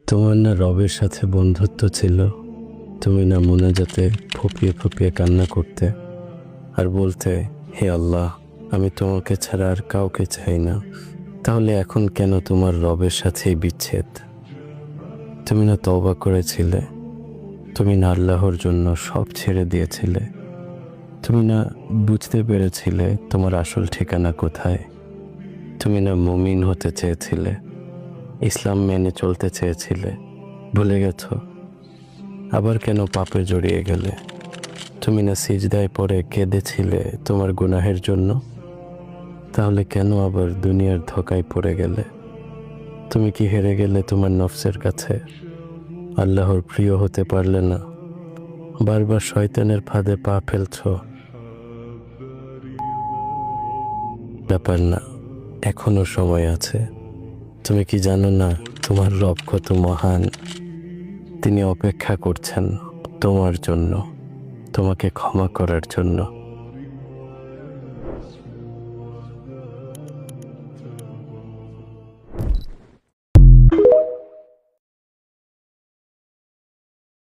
তোমার না রবের সাথে বন্ধুত্ব ছিল? তুমি না মোনাজাতে ফুপিয়ে ফুপিয়ে কান্না করতে আর বলতে, হে আল্লাহ, আমি তোমাকে ছাড়া আর কাউকে চাই না। তাহলে এখন কেন তোমার রবের সাথেই বিচ্ছেদ? তুমি না তওবা করেছিলে? তুমি না আল্লাহর জন্য সব ছেড়ে দিয়েছিলে? তুমি না বুঝতে পেরেছিলে তোমার আসল ঠিকানা কোথায়? তুমি না মুমিন হতে চেয়েছিলে, ইসলাম মেনে চলতে চেয়েছিলে? ভুলে গেছো? আবার কেন পাপে জড়িয়ে গেলে? তুমি না সিজদায় পড়ে কেঁদেছিলে তোমার গুনাহের জন্য? তাহলে কেন আবার দুনিয়ার ধোঁকায় পড়ে গেলে? তুমি কি হেরে গেলে তোমার নফসের কাছে? আল্লাহর প্রিয় হতে পারলে না? বারবার শয়তানের ফাঁদে পা ফেলছো? ব্যাপার না, এখনো সময় আছে। তুমি কি জানো না তোমার রব কত মহান? তিনি অপেক্ষা করছেন তোমার জন্য, তোমাকে ক্ষমা করার জন্য।